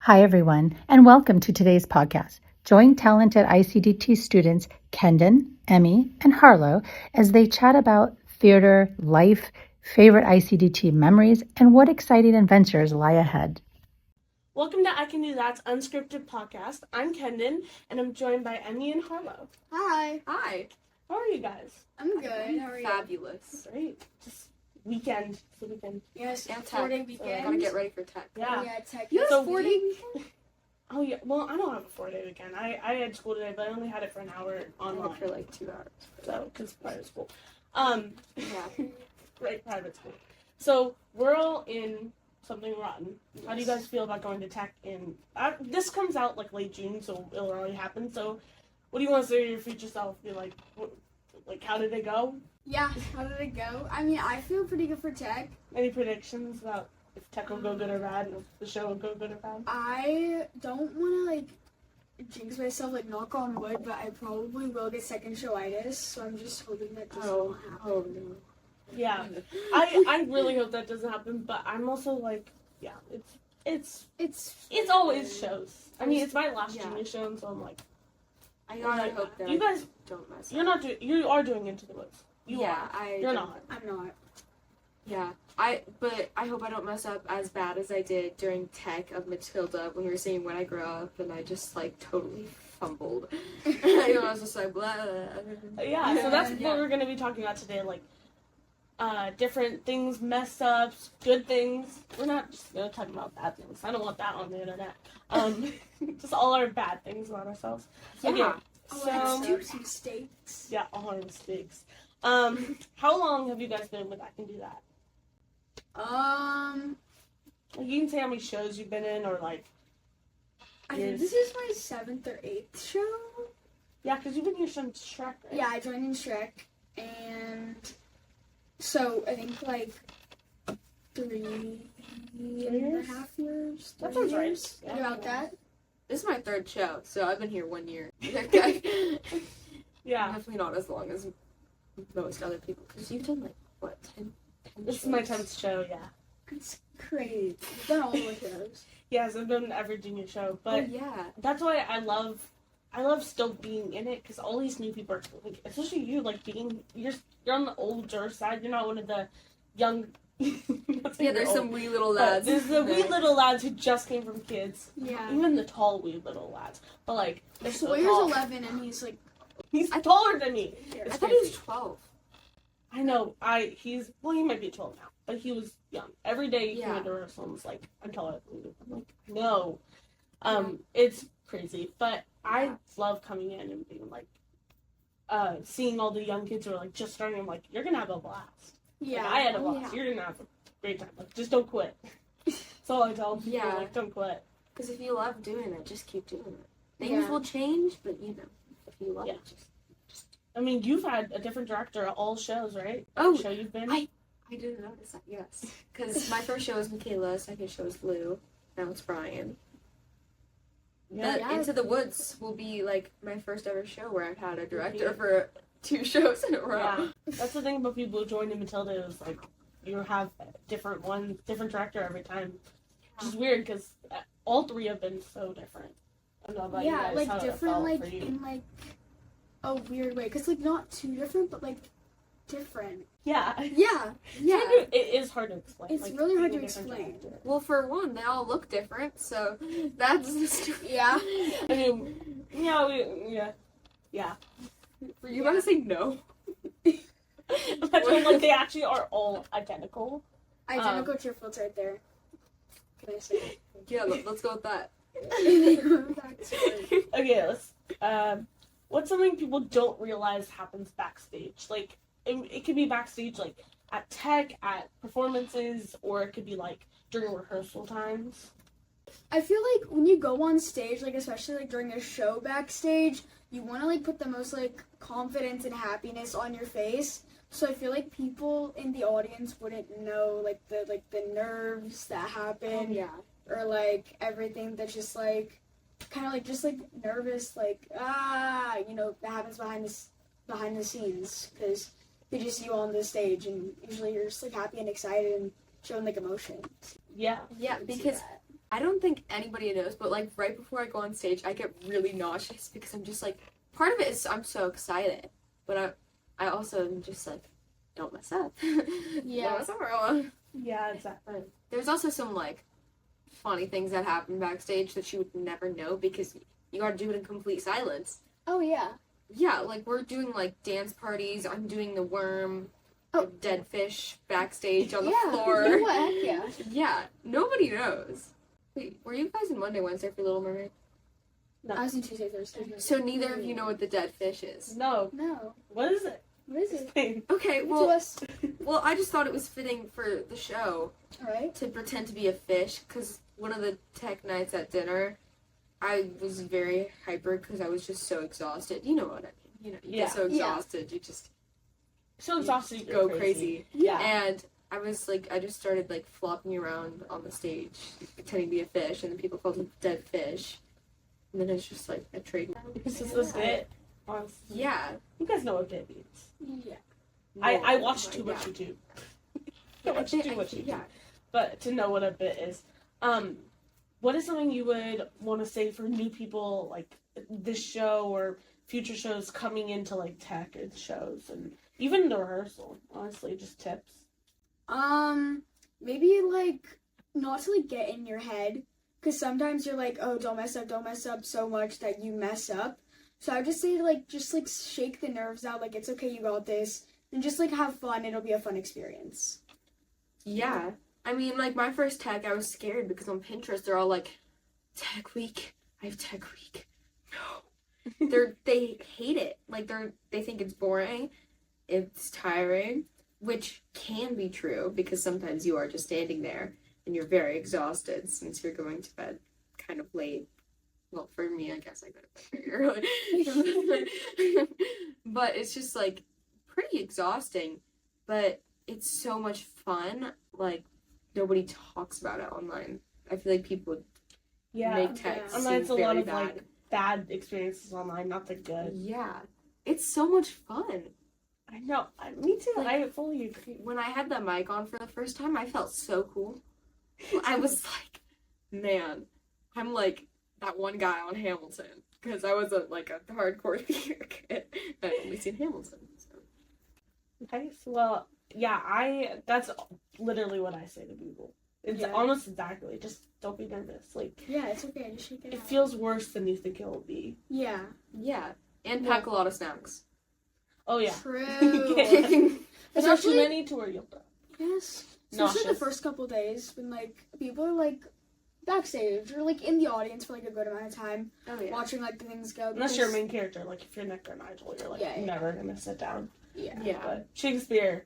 Hi, everyone, and welcome to today's podcast. Join talented ICDT students Kenden, Emmy, and Harlow as they chat about theater, life, favorite ICDT memories, and what exciting adventures lie ahead. Welcome to I Can Do That's Unscripted podcast. I'm Kenden, and I'm joined by Emmy and Harlow. Hi. Hi. How are you guys? I'm good. How are you? Fabulous. Great. Just weekend. It's the weekend. Yes, And 4-day tech. weekend. Gotta get ready for tech. Yeah. Yeah, tech. You Yes, have 4-day weekend? Oh, yeah. Well, I don't have a 4-day weekend. I had school today, but I only had it for an hour I online. work for like 2 hours. So, because private school. Yeah. Right, private school. So, we're all in something rotten. How do you guys feel about going to tech in... this comes out like late June, so it'll already happen. So, what do you want to say to your future self? Be like, how did it go? Yeah, how did it go? I mean, I feel pretty good for tech. Any predictions about if tech will go good or bad, and if the show will go good or bad? I don't want to, jinx myself, knock on wood, but I probably will get second showitis, so I'm just hoping that this won't happen. Oh no. Yeah, I really hope that doesn't happen, but I'm also yeah, it's always shows. I mean, it's my last junior show, so I'm like, I gotta hope that you guys don't mess up. you are doing Into the Woods. You're not. I'm not. Yeah. But I hope I don't mess up as bad as I did during tech of Matilda when we were singing When I Grow Up, and I just totally fumbled. I was just like, blah. Yeah, so that's what we're gonna be talking about today, different things, mess ups, good things. We're not just gonna talk about bad things. I don't want that on the internet. Just all our bad things about ourselves. Yeah. Okay, Let's do some mistakes. Yeah, all our mistakes. How long have you guys been with I Can Do That? You can say how many shows you've been in, or I think this is my 7th or 8th show. Yeah, because you've been here since Shrek, right? Yeah, I joined in Shrek, and so I think 3.5 years. That sounds right. Yeah. About that. This is my 3rd show, so I've been here 1 year. Yeah. Definitely not as long as most other people, because you've done 10 This shows? is my 10th show, yeah. It's crazy. I've done all the shows. Yes, I've done every junior show, but yeah. that's why I love still being in it, because all these new people are, especially you, you're on the older side. You're not one of the young. Yeah, there's some wee little lads. There's the wee little lads who just came from kids. Yeah. Even the tall wee little lads, but they're so Sawyer's tall. 11 and he's He's taller than me. I thought he was 12. I know. He might be 12 now, but he was young. Every day he went to rehearsal and was like, I'm taller than you. I'm like, no. It's crazy, but I love coming in and being seeing all the young kids who are just starting. I'm like, you're gonna have a blast. Yeah. I had a blast. You're gonna have a great time. Just don't quit. That's all I tell people. Yeah. Don't quit. Because if you love doing it, just keep doing it. Things will change, but if you love it, just. I mean, you've had a different director at all shows, right? Oh, show you've been. I didn't notice that. Yes, because my first show was Michaela, second show was Lou, now it's Brian. Into the Woods will be my first ever show where I've had a director for 2 shows in a row. Yeah, that's the thing about people who joined in Matilda is you have different director every time, which is weird because all 3 have been so different. I don't know about you guys, how different, for you. in a weird way, because not too different, but different. Yeah. Yeah. It is hard to explain. It's really hard to explain. Well, for one, they all look different, so that's yeah. I mean, yeah. Were you about to say no? Imagine they actually are all identical. Identical triplets right there. Can I say it? Yeah, let's go with that. Okay, let's. What's something people don't realize happens backstage? It could be backstage, at tech, at performances, or it could be, during rehearsal times. I feel when you go on stage, especially, during a show backstage, you want to, put the most, confidence and happiness on your face. So I feel people in the audience wouldn't know, the nerves that happen. Oh, yeah. Or, everything that's just, kind of, just, nervous, that happens behind the scenes, because they just see you on the stage, and usually you're just happy and excited and showing emotion. Yeah. Yeah, because I don't think anybody knows, but like right before I go on stage, I get really nauseous because I'm just like, part of it is I'm so excited, but I also am just like, don't mess up. Yeah. Don't mess up, everyone. Yeah, exactly. There's also some like funny things that happen backstage that you would never know because you gotta do it in complete silence. Oh yeah. Yeah, like we're doing like dance parties. I'm doing the worm, the dead fish backstage on the floor. You know what? Heck yeah. Yeah, nobody knows. Wait, were you guys in Monday, Wednesday for Little Mermaid? No. I was in Tuesday, Thursday. So neither of you know what the dead fish is. No. No. What is it? What is it? Explain. Okay, To well, us. I just thought it was fitting for the show Alright. to pretend to be a fish because one of the tech nights at dinner, I was very hyper because I was just so exhausted. You know what I mean? You know, you get so exhausted, you just So exhausted. go crazy. Yeah. And I was like, I just started like flopping around on the stage, pretending to be a fish, and then people called me dead fish. And then it's just like a trademark. This is the bit. Honestly. Yeah. You guys know what bit means. Yeah. I watch too much YouTube. I watch too much YouTube. Yeah. But to know what a bit is. What is something you would want to say for new people, like this show or future shows coming into like tech and shows and even the rehearsal? Honestly, just tips. Maybe like not to like get in your head, because sometimes you're like, oh, don't mess up so much that you mess up. So I would just say like just like shake the nerves out, like it's okay, you got this, and just like have fun. It'll be a fun experience. Yeah. I mean, like, my first tech, I was scared because on Pinterest, they're all like, tech week? I have tech week. No. They hate it. Like, they think it's boring. It's tiring, which can be true because sometimes you are just standing there and you're very exhausted since you're going to bed kind of late. Well, for me, I guess I go to bed very early. But it's just, like, pretty exhausting. But it's so much fun. Like, nobody talks about it online. I feel like people make text Online, it's a lot of bad. like bad experiences online, not the good. Yeah. It's so much fun. I know. Me too. Like, I fully agree. When I had the mic on for the first time, I felt so cool. I was like, man, I'm like that one guy on Hamilton. Because I was like a hardcore theater kid. I'd only seen Hamilton. So. Nice. Well, yeah, that's literally what I say to people. It's almost exactly. Just don't be nervous. Like, Yeah, it's okay. Just shake it it out. feels worse than you think it will be. Yeah. Yeah. And pack a lot of snacks. Oh yeah. True. It's not too Especially- many to where you'll die. Yes. Especially the Nauseous. first couple days when like people are like backstage or like in the audience for like a good amount of time, Oh, yeah. watching like the things go. Unless you're a main character, like if you're Nick or Nigel, you're like never gonna sit down. Yeah. Yeah. But Shakespeare.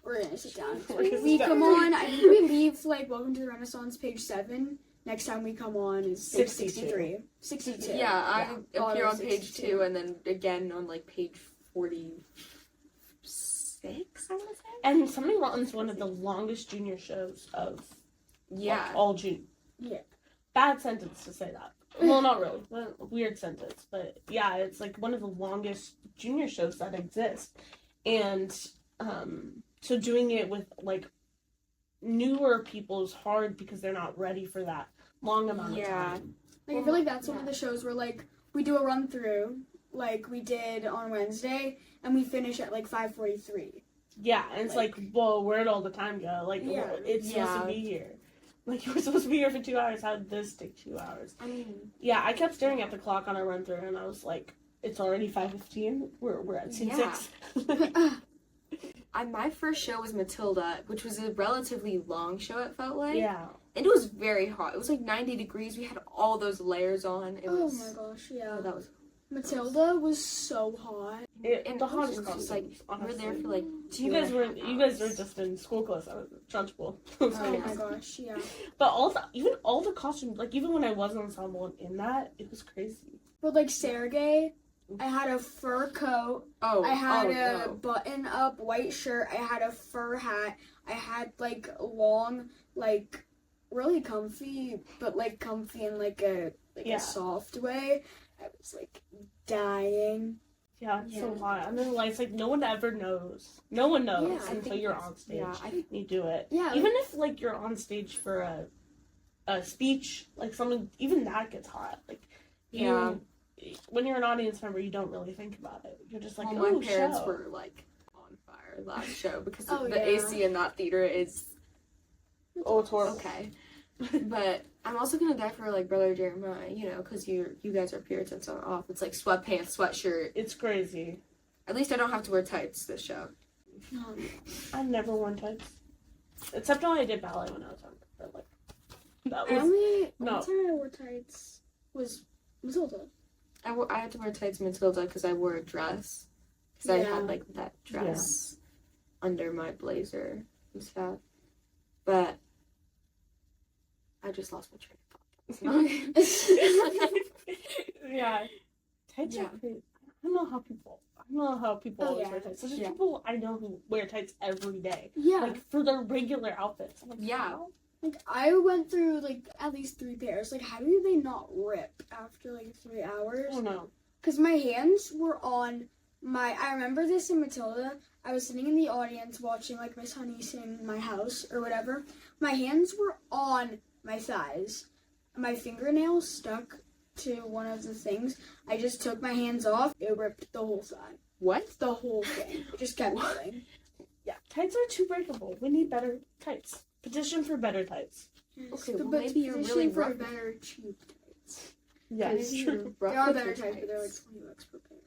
We're gonna sit down. We're gonna We sit come down. on. I think we leave like Welcome to the Renaissance, page 7. Next time we come on is page 63. 62. Yeah, I appear Bottom on page 62. 2 and then again on like page 46, I want to say. And Something Rotten's one of the longest junior shows of like, all junior. Yeah. Bad sentence to say that. Well, not really. Well, weird sentence. But yeah, it's like one of the longest junior shows that exist. And so doing it with like newer people is hard because they're not ready for that long amount of time. Like, I feel like that's one of the shows where like we do a run through like we did on Wednesday and we finish at like 5:43. Yeah, and it's like, whoa, where'd all the time go? Like, it's supposed to be here. Like, you were supposed to be here for 2 hours. How did this take 2 hours? I mean, Yeah, I kept staring at the clock on our run through, and I was like, it's already 5:15. We're at scene 6. my first show was Matilda, which was a relatively long show, it felt like. Yeah. And it was very hot. It was like 90 degrees. We had all those layers on. It Oh was, my gosh, yeah. Oh, that was. Matilda was so hot. The it hottest was just costumes, like, honestly. we're there for like 2 You guys were hours. just in school clothes. I was Trunchbull. Oh my gosh, yeah. But all the costumes, like even when I was in ensemble and in that, it was crazy. But like Sergey, I had a fur coat. Oh, I had a no. button-up white shirt. I had a fur hat. I had like long, like really comfy, but like comfy in like a a soft way. I was like dying. Yeah, it's so hot. And then like, it's like no one ever knows. No one knows Yeah, I until think you're that's- on stage. yeah, I think- You do it. Yeah, Even if like you're on stage for a speech, like something, even that gets hot. Like, when you're an audience member, you don't really think about it. You're just like, well, my parents were like on fire last show because the AC in that theater is it's horrible. Okay. But I'm also gonna die for like Brother Jeremiah, you know, because you guys are Puritans on off. It's like sweatpants, sweatshirt. It's crazy. At least I don't have to wear tights this show. I've never worn tights, except when I did ballet when I was younger. But like, that was only time I wore tights was Matilda. I had to wear tights Matilda because I wore a dress. Because I had like that dress under my blazer and stuff. But I just lost my train of thought. Yeah. Tights are crazy. I don't know how people always wear tights. There's people I know who wear tights every day. Yeah. Like for their regular outfits. I'm like, how? Like, I went through, like, at least 3 pairs. Like, how do they not rip after, like, 3 hours? I don't know. Because my hands were on I remember this in Matilda. I was sitting in the audience watching, like, Miss Honey sing My House or whatever. My hands were on my thighs. My fingernails stuck to one of the things. I just took my hands off. It ripped the whole side. What? The whole thing. It just kept going. Yeah, tights are too breakable. We need better tights. Petition for better tights. Okay, but well, maybe you're really for rough. better cheap tights. Yeah, it's true. There are better tights, but they're like $20 per pair.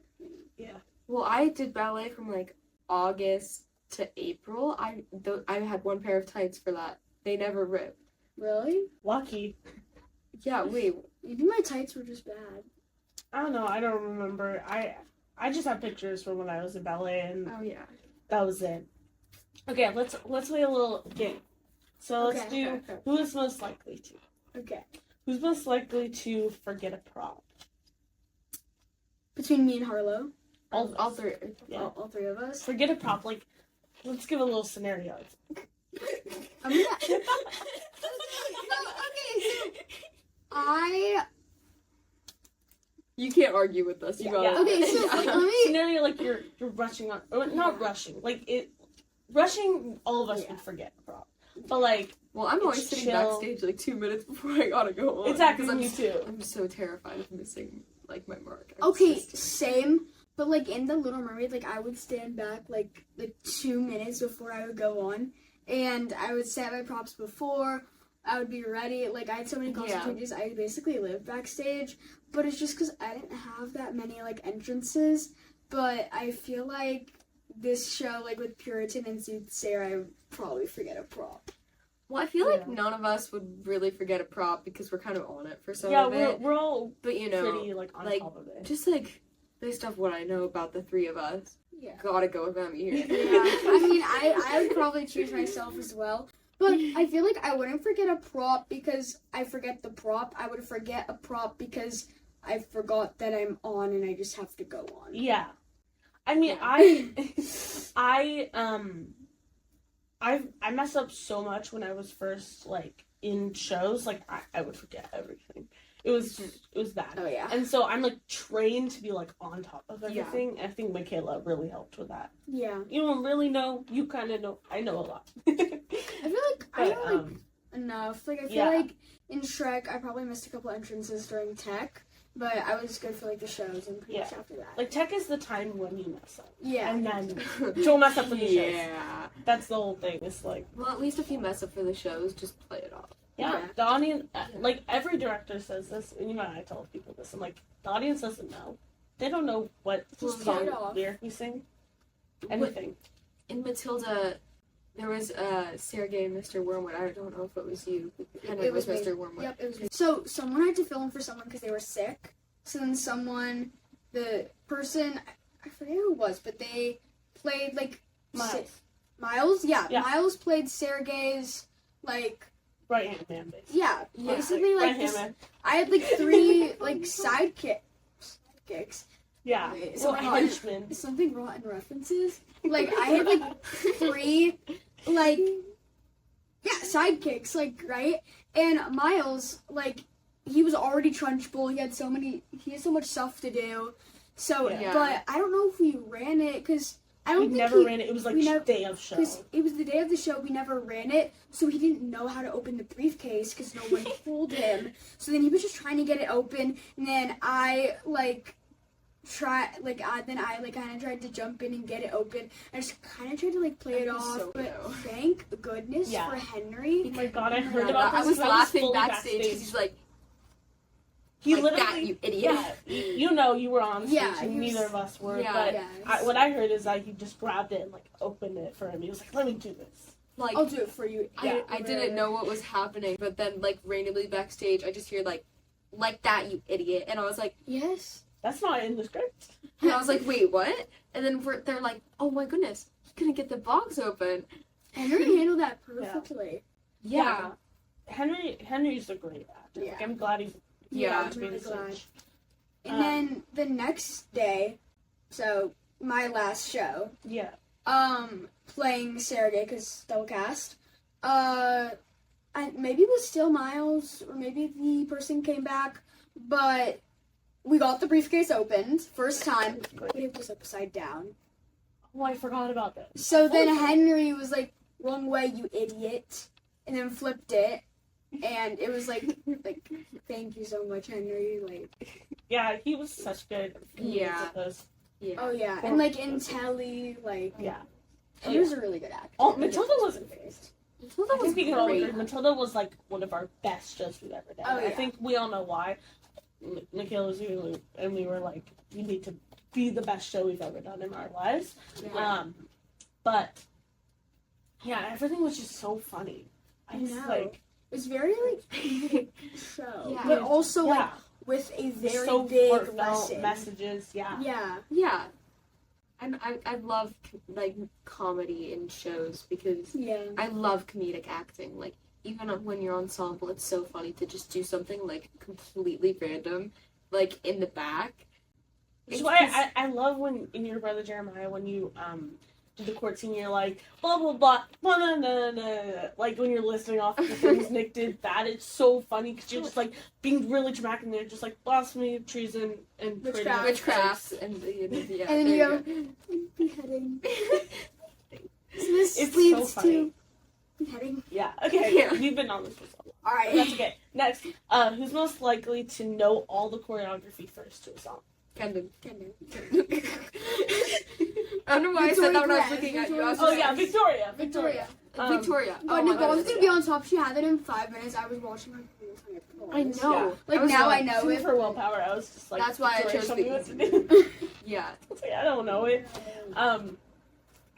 Yeah. Well, I did ballet from like August to April. I had 1 pair of tights for that. They never ripped. Really? Lucky. Yeah, wait. Maybe my tights were just bad. I don't know. I don't remember. I just have pictures from when I was in ballet, and that was it. Okay, let's play a little game. So let's do who is most likely to. Okay. Who's most likely to forget a prop? Between me and Harlow. All three. Yeah. All 3 of us. Forget a prop. Like, let's give a little scenario. I'm gonna... okay, so You can't argue with us. You gotta. Yeah. Okay, so like, let me... Scenario like you're rushing on, or not rushing. Like rushing. All of us would forget a prop. But like, well, I'm always sitting backstage like 2 minutes before I gotta go on. Exactly, me too. I'm so terrified of missing like my mark. Okay, same. But like in The Little Mermaid, like I would stand back like 2 minutes before I would go on, and I would set my props before. I would be ready. Like I had so many costume changes. I basically lived backstage, but it's just because I didn't have that many like entrances. But I feel like this show, like with Puritan and Soothsayer, I would probably forget a prop. Well, I feel like none of us would really forget a prop because we're kind of on it for some of it. Yeah, we're all but you know, pretty like on top of it. Just like based off what I know about the 3 of us, gotta go with Emmy here. Yeah, I mean, I would probably choose myself as well. But I feel like I wouldn't forget a prop because I forget the prop. I would forget a prop because I forgot that I'm on and I just have to go on. Yeah. I mean, I messed up so much when I was first like in shows. Like I would forget everything. It was bad. Oh yeah. And so I'm like trained to be like on top of everything. I think Michaela really helped with that. Yeah. You don't really know. You kind of know. I know a lot. I feel like I know like enough. Like I feel like in Shrek, I probably missed a couple entrances during tech, but I was good for like the shows and pretty much after that. Like tech is the time when you mess up. Yeah. And then don't mess up for the shows. Yeah. That's the whole thing. It's like, well, at least if you mess up for the shows, just play it off. Yeah, the audience, like every director says this, and even I tell people this. I'm like, the audience doesn't know. They don't know what song lyric we sing. Anything. In Matilda, there was Sergey and Mr. Wormwood. I don't know if it was you. It was Mr. Wormwood. Yep, it was me. So someone had to film for someone because they were sick. So then the person, I forget who it was, but they played like Miles. Yeah, Miles played Sergey's like. Right hand man, basically. Yeah, basically like this, man. I had like 3 like sidekicks. Yeah, Something rotten references. Like I had like 3 like sidekicks, like right. And Miles, like he was already trunchbull. He had so much stuff to do. So, but I don't know if we ran it because I don't We think never ran it. It was like we never- day of show. Because it was the day of the show, we never ran it, so he didn't know how to open the briefcase because no one told him. So then he was just trying to get it open, and then I kind of tried to jump in and get it open. I just kind of tried to play it off, so but low. thank goodness Yeah. for Henry. Oh my god, I heard Yeah, about this. I was 'cause laughing fully backstage because he's like, he like literally, that, you idiot. yeah, you know, you were on stage, Yeah, and he was- neither of us were. Yeah. But Yes. what I heard is that he just grabbed it and opened it for him. He was like, "Let me do this." Like, I'll do it for you. Yeah. I didn't know what was happening, but then randomly backstage, I just hear like that, you idiot, and I was like, Yes. That's not in the script. and I was like, wait, what? And then they're like, oh my goodness, he couldn't get the box open. Henry handled that perfectly. Yeah. Henry's a great actor. Yeah. I'm glad he's Yeah, able to be really the glad. stage. And then the next day, so my last show, Yeah. playing Sergey because double cast. Maybe it was still Miles, or maybe the person came back, but we got the briefcase opened first time, but it was upside down. Oh, I forgot about this. So then Henry was like, "Wrong way, you idiot," and then flipped it, and it was like, thank you so much, Henry. Yeah, he was such good. Yeah. With those. Yeah. Oh yeah, and in Telly, Yeah. he was a really good actor. Oh, Matilda was. Matilda I was think we can all great. agree. Matilda was one of our best shows we've ever done. Oh, I yeah. think we all know why. Michaela was here, and we were like, "You need to be the best show we've ever done in our lives." Yeah. But yeah, everything was just so funny. I was know. like, It's very show, Yeah. but also yeah, with a very so big heartfelt lesson. messages. Yeah. Yeah. Yeah. I love comedy in shows because Yeah. I love comedic acting. Even when you're ensemble, it's so funny to just do something completely random, in the back. Which is why I love when in your brother Jeremiah when you do the court scene, you're like blah blah blah blah blah blah, blah. When you're listing off the things Nick did bad, it's so funny because you're just being really dramatic and they're just blasphemy, treason, and Witchcraft and yeah. And then you go beheading. So this It's leads so funny. to beheading. Yeah. Okay. Yeah. We've been on this for so long. All right. That's okay. Next, who's most likely to know all the choreography first to a song? Kenden. Kenden. I don't know why I said that when I was Victoria. looking at you. I was Oh just yeah, like, Victoria. Victoria. Victoria. But Oh my Nicole's goodness. gonna be on top. She had it in 5 minutes. I was watching her. I know. Like, I was now like, I know it. For willpower, I was just like. That's why I Victoria, chose show me the what to easy do. Yeah. I was like, I don't know it.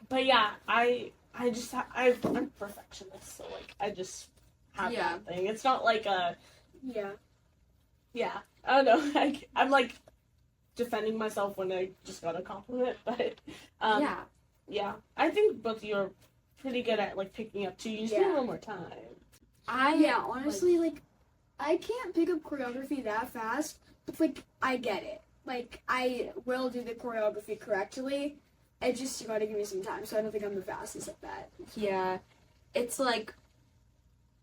But yeah, I'm perfectionist, so I just have Yeah. that thing. It's not like a. Yeah. I don't know. I'm defending myself when I just got a compliment, but Yeah. yeah. I think both of you are pretty good at picking up too. You just need a little more time. Honestly, I can't pick up choreography that fast, but I get it. I will do the choreography correctly. It just, you gotta give me some time, so I don't think I'm the fastest at that. Yeah. It's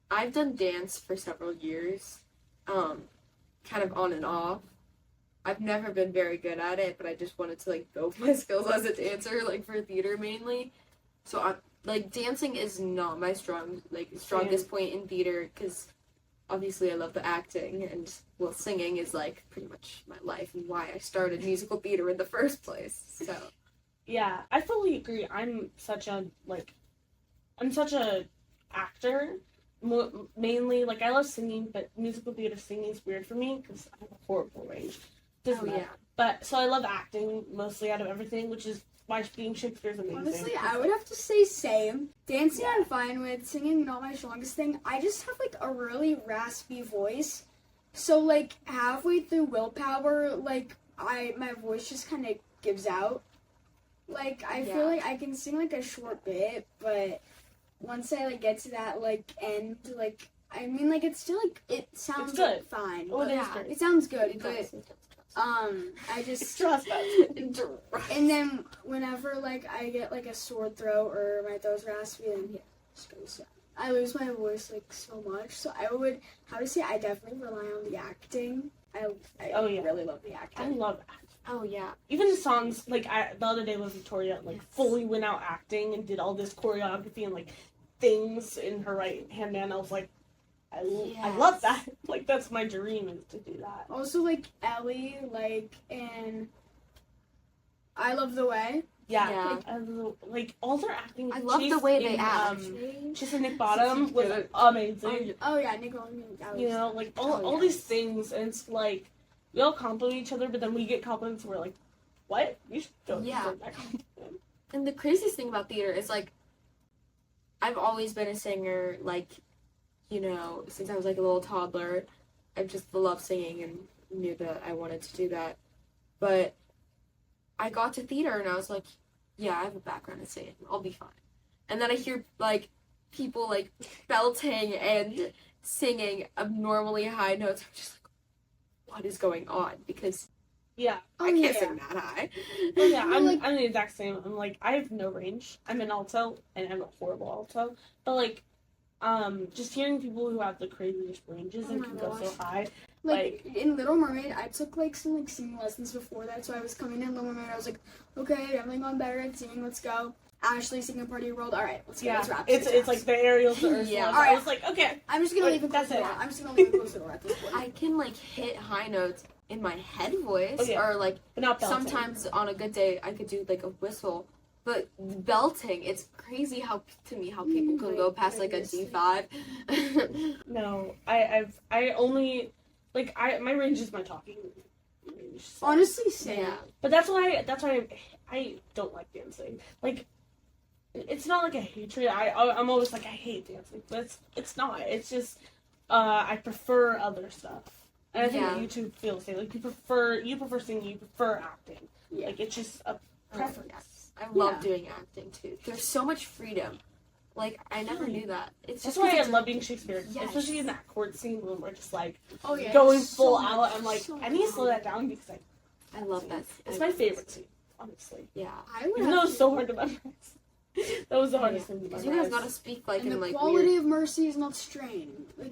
I've done dance for several years, kind of on and off. I've never been very good at it, but I just wanted to build my skills as a dancer, for theater mainly. So I'm dancing is not my strongest point in theater because obviously I love the acting and singing is pretty much my life and why I started musical theater in the first place. So Yeah, I fully agree. I'm such a actor. Mainly, I love singing, but musical theater singing is weird for me because I have a horrible range. Doesn't matter. But so I love acting mostly out of everything, which is why being Shakespeare's amazing. Honestly, I would have to say same. Dancing I'm fine with, singing not my strongest thing. I just have a really raspy voice. So halfway through willpower, my voice just kind of gives out. I feel I can sing a short bit, but once I get to that end, it's still it sounds good. fine. Oh, it is Yeah, good. it sounds good, but I just Trust us. and then whenever I get a sore throat or my throat's raspy, then it just goes down. I lose my voice so much. So I definitely rely on the acting. I Oh, yeah. really love the I acting. love acting. Oh yeah. Even the songs, like the other day was Victoria, like fully went out acting and did all this choreography and like things in her right hand man. I was like, I love that. Like that's my dream is to do that. Also like Ellie, like in I Love the Way. Yeah. Like all their acting. I love the way they act. She's in Nick Bottom was amazing. Oh yeah, Nick Bottom. You know, like all these things, and it's like we all compliment each other, but then we get compliments and we're like, what? You should don't deserve that compliment. And the craziest thing about theater is like I've always been a singer, like, you know, since I was like a little toddler. I've just loved singing and knew that I wanted to do that. But I got to theater and I was like, yeah, I have a background in singing. I'll be fine. And then I hear like people like belting and singing abnormally high notes. I'm just like, what is going on? Because I can't sing that high. Oh, yeah, I'm the exact same. I'm like, I have no range. I'm an alto and I'm a horrible alto. But like, just hearing people who have the craziest ranges and can go so high. Like in Little Mermaid, I took like some like singing lessons before that, so I was coming in Little Mermaid. I was like, okay, definitely going better at singing. Let's go. Ashley singing Party World. All right, let's go. Let's wrap. It's like the Ariel's, the Ursula's. Yeah. All right. I was like, okay, I'm just gonna leave it close to the door. I'm just gonna leave it close to the door at this point. I can like hit high notes in my head voice, or like but not belting. Sometimes on a good day I could do like a whistle. But belting, it's crazy how people can go past like a D5. No, I only like my range is my talking range. So. Honestly, same. Yeah. But that's why I don't like dancing. Like, it's not like a hatred. I'm always like I hate dancing, but it's not. It's just I prefer other stuff, and I think that you two feel the same. Like you prefer singing, you prefer acting. Yeah. Like it's just a preference. I love doing acting too. There's so much freedom. Like I never knew that. It's that's just why I love being Shakespeare, especially in that court scene when we're just like going full out. I'm like, I need to slow that down because I love that. It's my favorite scene, honestly. Yeah, even though it was so hard to memorize. That was the hardest thing to memorize. You guys gotta speak like and in the like quality weird... of mercy is not strained. Like,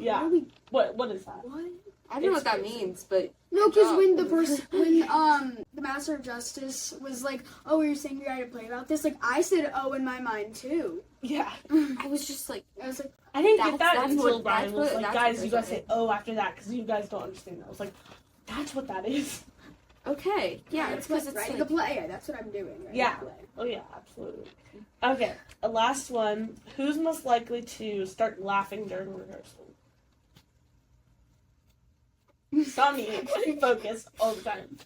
What is that? What? I don't know what that means, but no, because when the Master of Justice was like, "Oh, we were saying you had to play about this," like I said, "Oh," in my mind too. Yeah, I was just like, I was like, I didn't get that until Brian was like, "Guys, you gotta say 'oh' after that because you guys don't understand that." I was like, "That's what that is." Okay, yeah, it's because it's writing the play. Yeah, that's what I'm doing. Yeah. Oh yeah, absolutely. Okay, a last one. Who's most likely to start laughing during rehearsal? Not me. Focus all the time.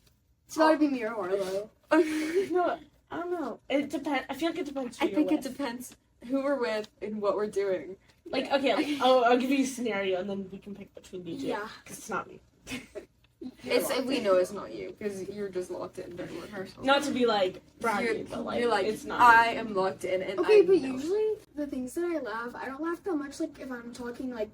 It's gotta be me or Harlow. No, I don't know. It depends. I feel like it depends. I think it depends who we're with and what we're doing. Like, okay, like, I'll give you a scenario and then we can pick between you two. Yeah. Because it's not me. We know it's not you because you're just locked in during rehearsal. Not to be like braggy, but like, you're like it's not. I am locked in, and okay, but usually the things that I don't laugh that much. Like if I'm talking like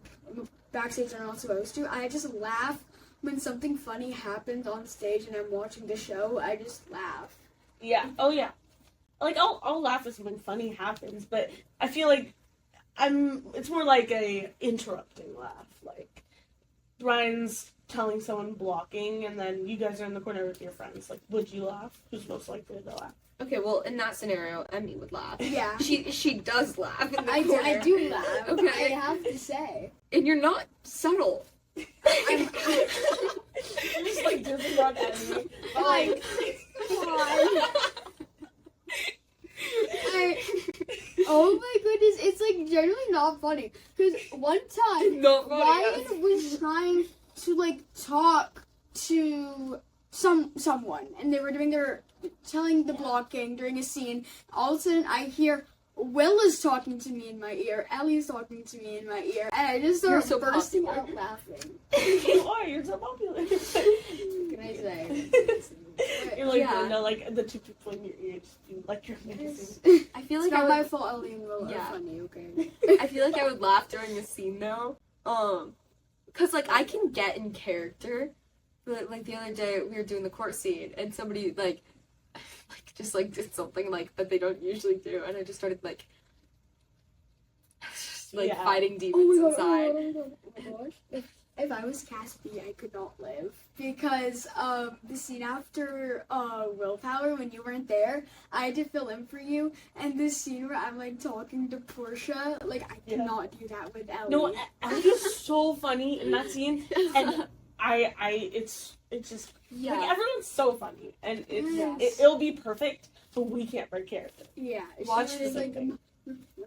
backstage and I'm not supposed to, I just laugh when something funny happens on stage and I'm watching the show. I just laugh. Yeah. Oh yeah. Like I'll laugh when something funny happens, but I feel like it's more like a interrupting laugh. Like Brian's telling someone blocking, and then you guys are in the corner with your friends. Like, would you laugh? Who's most likely to laugh? Okay, well, in that scenario, Emmy would laugh. Yeah. She does laugh in the corner. I do laugh. Okay. I have to say. And you're not subtle. I'm just like disregard Emmy. Like, oh my goodness, it's like generally not funny. Because one time, Ryan was trying to like talk to someone, and they were telling the blocking during a scene. All of a sudden, I hear Will is talking to me in my ear, Ellie's talking to me in my ear, and I just start bursting out laughing. You are. You're so popular. Can I say? You're like, like the two people in your ears, like you're amazing. I feel It's like not my fault. Ellie and Will are funny. Okay. I feel like I would laugh during a scene though, cause like I can get in character, but like the other day we were doing the court scene and somebody like just like did something like that they don't usually do, and I just started like fighting demons inside. Oh my gosh. If I was cast B, I could not live because the scene after Willpower when you weren't there, I had to fill in for you, and this scene where I'm like talking to Portia, like I cannot do that with Ellie. No, Ellie is so funny in that scene, and it's just like everyone's so funny, and it'll be perfect, but we can't break character. Yeah, Watch she was the like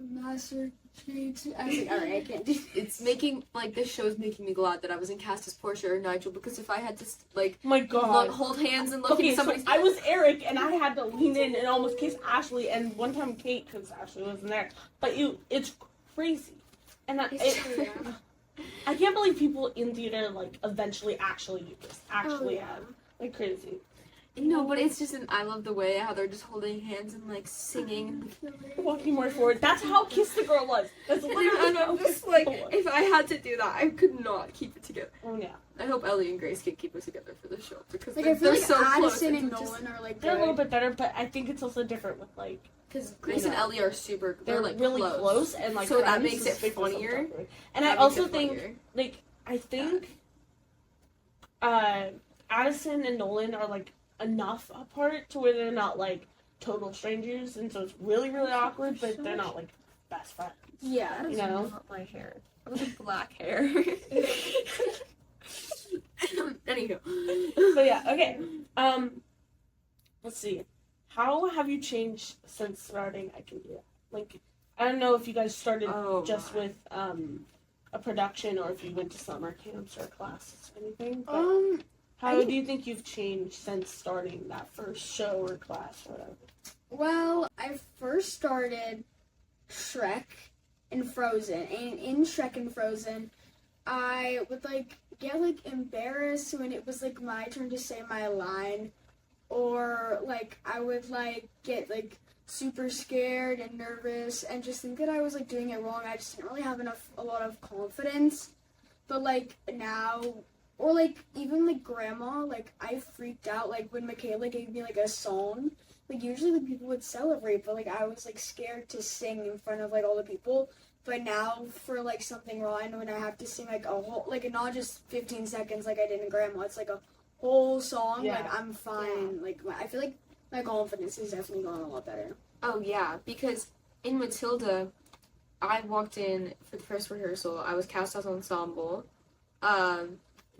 master. I was like, alright, I can't do this. It's making, like, this show's making me glad that I wasn't cast as Portia or Nigel, because if I had to, like, My God. hold hands and look at somebody's... So I was Eric, and I had to lean in and almost kiss Ashley, and one time Kate, because Ashley wasn't there. But it's crazy. And I can't believe people in theater, like, eventually actually do this. Actually have. Like, crazy. No, but it's just I love the way how they're just holding hands and, like, singing. Walking more forward. That's how Kiss the Girl was. That's literally and I'm just like, if I had to do that, I could not keep it together. Oh, yeah. I hope Ellie and Grace can keep it together for the show, because Like, they're, I feel like so Addison close. and Nolan are like They're a little bit better, but I think it's also different with, like... Because Grace and Ellie are super... They're like, really close, and, like... So that Friends makes it is funnier. And I also think, like, Addison and Nolan are, like, enough apart to where they're not, like, total strangers, and so it's really, really awkward, but they're not, like, best friends. Yeah. You know? Not my hair. I was like black hair. Anywho. But yeah, okay. Let's see. How have you changed since starting I Can Do That? Like, I don't know if you guys started with a production or if you went to summer camps or classes or anything. But how do you think you've changed since starting that first show or class or whatever? Well, I first started Shrek and Frozen, and in Shrek and Frozen, I would, like, get, like, embarrassed when it was, like, my turn to say my line, or, like, I would, like, get, like, super scared and nervous and just think that I was, like, doing it wrong. I just didn't really have a lot of confidence, but, like, now... Or, like, even, like, Grandma, like, I freaked out, like, when Michaela gave me, like, a song. Like, usually, like, people would celebrate, but, like, I was, like, scared to sing in front of, like, all the people. But now, for, like, something wrong, when I have to sing, like, a whole, like, not just 15 seconds like I did in Grandma, it's, like, a whole song, like, I'm fine. Like, I feel like my confidence has definitely gone a lot better. Oh, yeah, because in Matilda, I walked in for the first rehearsal. I was cast as ensemble.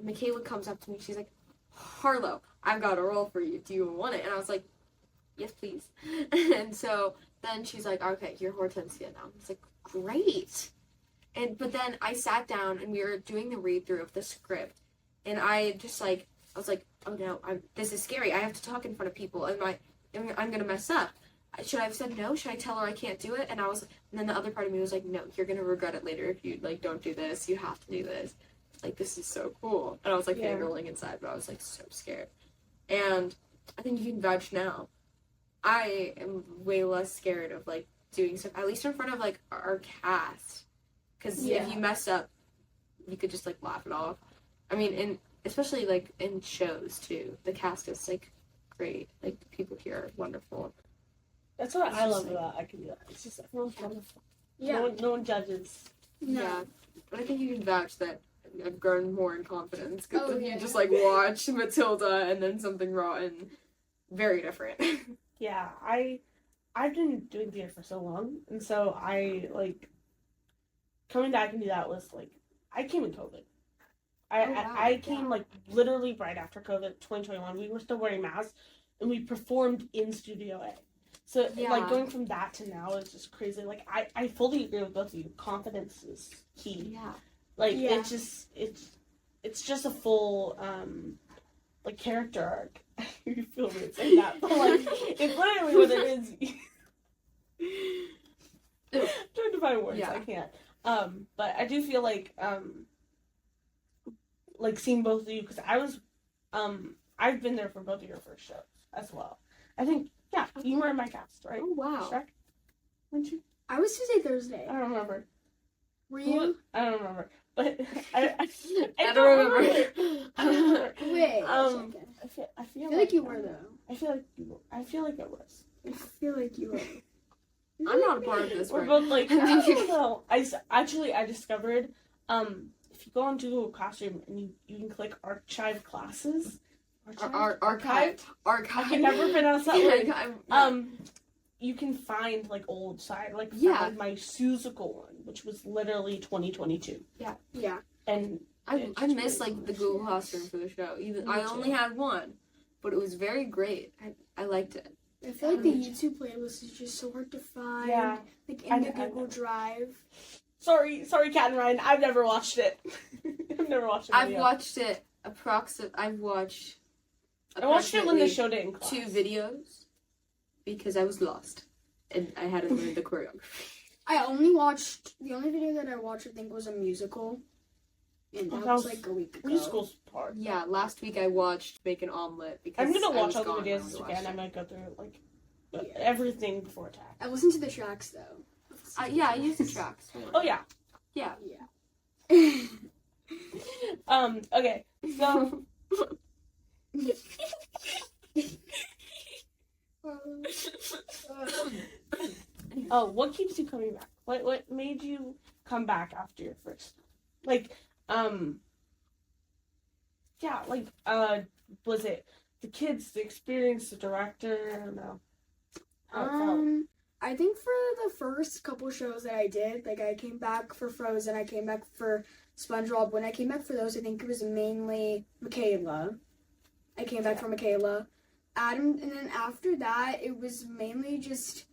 Michaela comes up to me, she's like, Harlow, I've got a role for you. Do you want it? And I was like, yes, please. And so then she's like, okay, you're Hortensia now. I was like, great. But then I sat down and we were doing the read through of the script. And I was like, oh no, this is scary. I have to talk in front of people and I'm going to mess up. Should I have said no? Should I tell her I can't do it? And then the other part of me was like, no, you're going to regret it later if you, like, don't do this. You have to do this. Like, this is so cool. And I was, like, fangirling inside, but I was, like, so scared. And I think you can vouch now. I am way less scared of, like, doing stuff, at least in front of, like, our cast. Because if you mess up, you could just, like, laugh it off. I mean, and especially, like, in shows, too. The cast is, like, great. Like, the people here are wonderful. That's what I love about I Can Do That. It's just everyone's wonderful. Yeah. No one judges. No. Yeah. But I think you can vouch that I've grown more in confidence because you just, like, watch Matilda and then Something Rotten. Very different. Yeah, I've been doing theater for so long, and so I, like, coming back and do that was, like, I came in COVID. I came, like, literally right after COVID, 2021. We were still wearing masks, and we performed in Studio A. So, like, going from that to now is just crazy. Like, I fully agree with both of you. Confidence is key. Yeah. Like, it's just a full, like, character arc. You feel weird saying that, but, like, it's literally what it is. I'm trying to find words, I can't. But I do feel like seeing both of you, because I've been there for both of your first shows as well. I think, you were in my cast, right? Oh, wow. Shrek? Weren't you? I was Tuesday, Thursday. I don't remember. Were you? I don't remember. But I don't remember. Wait. I feel like you were, though. I feel like you were. I feel like I was. I feel like you were. I'm not a part of this. We're both like, I don't know. I discovered if you go on Google Classroom and you can click archive classes. Archive. I can never pronounce that word. Yeah. You can find like old side, like Yeah. my Susical one, which was literally 2022. Yeah. And I miss like the Google Classroom for the show. Even I only had one, but it was very great. I liked it. I feel like the YouTube playlist is just so hard to find. Yeah. Like in the Google Drive. Sorry, Kat and Ryan. I've never watched it. I've never watched it. I've watched it I watched it when the show didn't class. 2 videos because I was lost and I hadn't learned the choreography. The only video that I watched I think was a musical. And that was like a week ago. Musical's hard. Yeah, last week I watched Make an Omelet because I'm gonna I watch was all the gone when videos I again. watched I might go through like everything before attack. I listened to the tracks though. it. I used the tracks. Oh yeah. Yeah. Okay. So what keeps you coming back? What made you come back after your first? Was it the kids, the experience, the director? I don't know. How it felt. I think for the first couple shows that I did, like I came back for Frozen, I came back for SpongeBob. When I came back for those, I think it was mainly Michaela. I came back for Michaela. Adam, and then after that, it was mainly just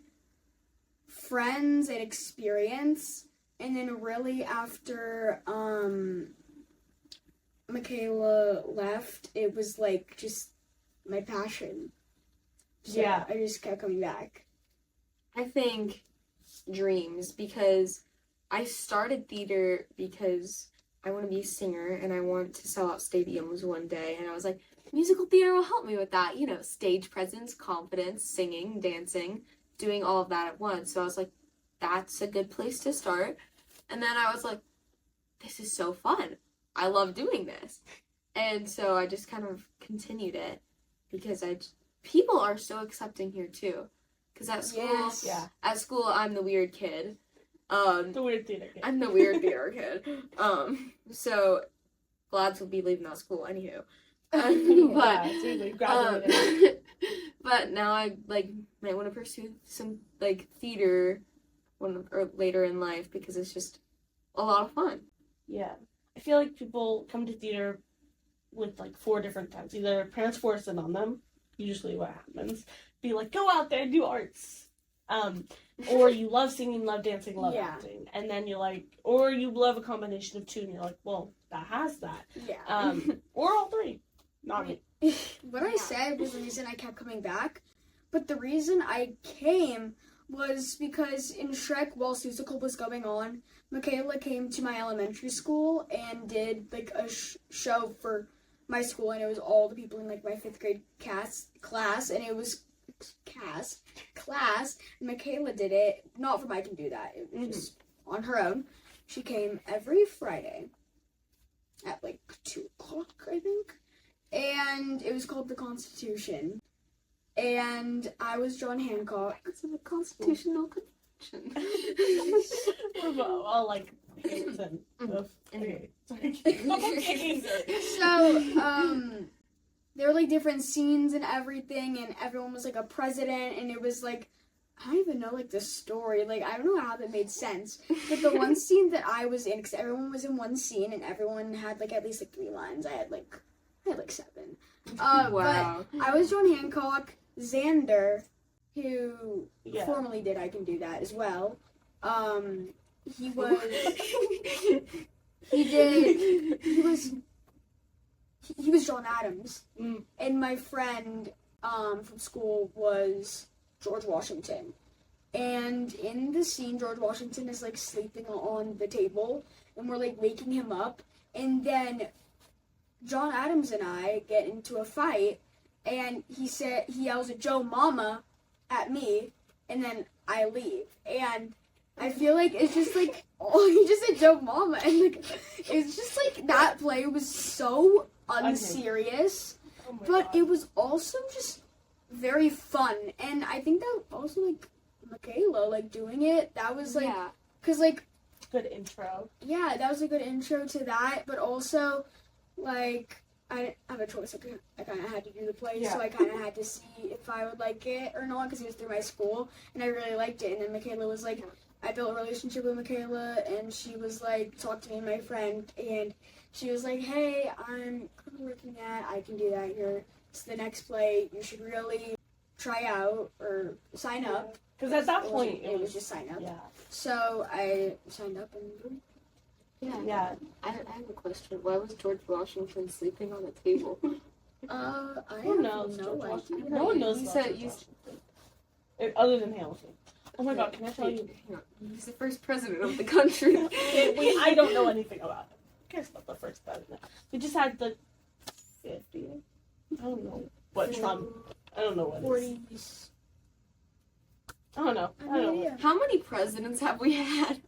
friends and experience. And then really after Michaela left, it was like just my passion. So Yeah. I just kept coming back. I think dreams, because I started theater because I want to be a singer and I want to sell out stadiums one day, and I was like, musical theater will help me with that, stage presence, confidence, singing, dancing, doing all of that at once. So I was like, that's a good place to start. And then I was like, this is so fun, I love doing this. And so I just kind of continued it because people are so accepting here too. Because at school, I'm the weird kid. The weird theater kid. I'm the weird theater kid. So Glads will be leaving that school anywho. But now I might want to pursue some theater or later in life because it's just a lot of fun. Yeah, I feel like people come to theater with 4 different times. Either parents force it on them, usually what happens. Be like, go out there and do arts. Or you love singing, love dancing, love acting. And then you're like, or you love a combination of 2 and you're like, well, that has that. Yeah. Or all 3. Not me. What I said was the reason I kept coming back. But the reason I came was because in Shrek, while Susical was going on, Michaela came to my elementary school and did a show for my school, and it was all the people in my 5th grade class, and it was class, and Michaela did it, not from I Can Do That, it was just on her own. She came every Friday at 2 o'clock, I think, and it was called The Constitution, and I was John Hancock. It's a constitutional convention. Well, Hamilton. Okay. So, there were different scenes and everything, and everyone was a president, and it was I don't even know the story. I don't know how that made sense. But the one scene that I was in, because everyone was in one scene, and everyone had at least 3 lines. I had 7. Wow. But I was John Hancock. Xander, who formerly did I Can Do That as well. He was John Adams, and my friend from school was George Washington. And in the scene, George Washington is sleeping on the table, and we're waking him up, and then John Adams and I get into a fight, and he yells at Joe Mama at me, and then I leave, and I feel it's just he just said Joe Mama, and it's just that play was so unserious, but it was also just very fun, and I think that also Michaela doing it, that was because good intro. Yeah, that was a good intro to that, but also, like, I didn't have a choice. I kind of had to do the play, so I kind of had to see if I would like it or not, because it was through my school, and I really liked it. And then Michaela was like, I built a relationship with Michaela, and she was like, talk to me and my friend, and she was like, hey, I'm kind of working at, I can do that here. It's the next play. You should really try out or sign up. Because at that point, it was just sign up. Yeah. So I signed up and Yeah. I have a question. Why was George Washington sleeping on the table? Who knows? No idea. No one knows. You about said George you. Washington. Other than Hamilton. Oh my God! Can I tell you? Hang on. He's the first president of the country. I don't know anything about him. I guess not the first president. We just had the 50th. I don't know what Trump. I don't know what. 40s. I don't know. I don't know. How many presidents have we had?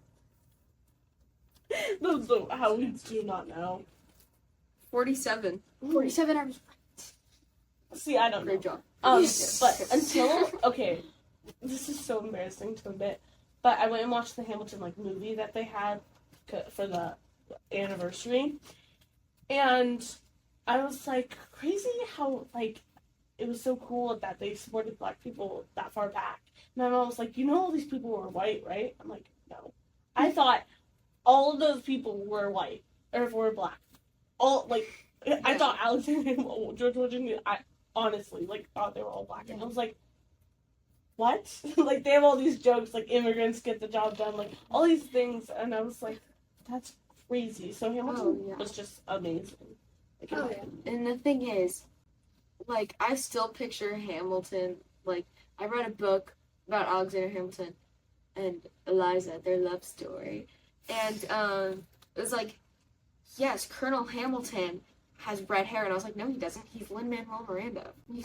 How we do not know. 47. 47 hours. See, I don't know. Great job. But until this is so embarrassing to admit, but I went and watched the Hamilton movie that they had for the anniversary, and I was like, crazy how it was so cool that they supported Black people that far back. And my mom was like, all these people were white, right? I'm like, no. I thought all of those people were white or were Black. I thought Alexander and George Washington. I honestly thought they were all Black, and I was like, what? They have all these jokes, immigrants get the job done, all these things, and I was like, that's crazy. So Hamilton was just amazing. And the thing is, I still picture Hamilton. I read a book about Alexander Hamilton and Eliza, their love story, and it was yes, Colonel Hamilton has red hair, and I was like, no, he doesn't. He's Lin-Manuel Miranda. Why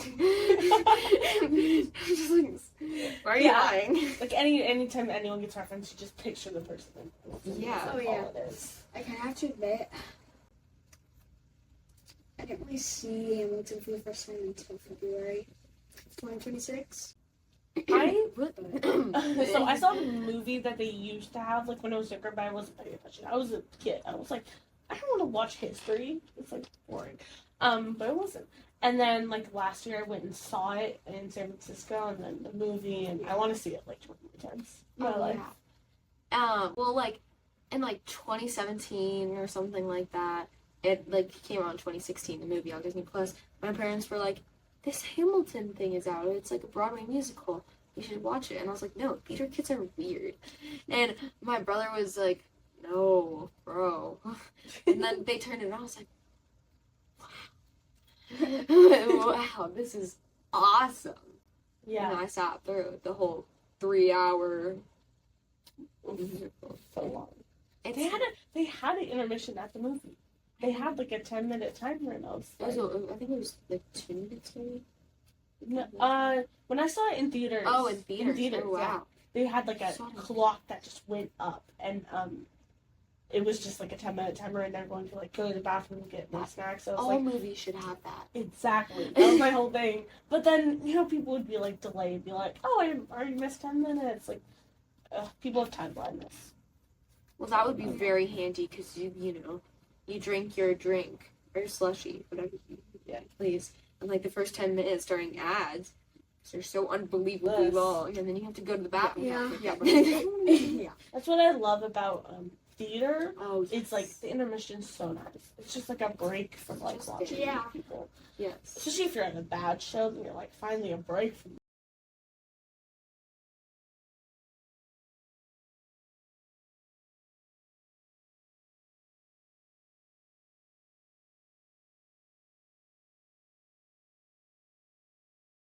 are you lying? Anytime anyone gets referenced, you just picture the person. Yeah. Oh, yeah. All it is. I kind of have to admit, I didn't really see Hamilton for the first time until February 2026. So I saw the movie that they used to have when I was younger, but I wasn't paying attention. I was a kid. I was like, I don't want to watch history. It's boring. But it wasn't. And then last year I went and saw it in San Francisco, and then the movie, and I want to see it 20 more times. Well, in 2017 or something like that, it came out in 2016, the movie on Disney Plus. My parents were like, this Hamilton thing is out. It's a Broadway musical. You should watch it. And I was like, no, theater kids are weird. And my brother was like, no, bro. And then they turned it on. I was like, wow, this is awesome. Yeah. And I sat through the whole 3-hour musical. So long. They had an intermission at the movie. They had a 10-minute timer, and I think it was 2 minutes maybe. No, when I saw it in theaters. Oh, in theaters. Oh, wow. Yeah, they had a clock that just went up, and it was just a 10-minute timer, and they're going to go to the bathroom and get more snacks. So all movies should have that. Exactly. That was my whole thing. But then people would be delayed, be like, "Oh, I already missed 10 minutes." People have time blindness. Well, that would be very handy because you drink your drink or slushie, whatever you please, and the first 10 minutes during ads, they're so unbelievably long, and then you have to go to the bathroom. Yeah. That's what I love about theater. Oh, it's the intermission's so nice. It's just a break from watching people. Yes. Especially if you're at a bad show, then you're finally a break from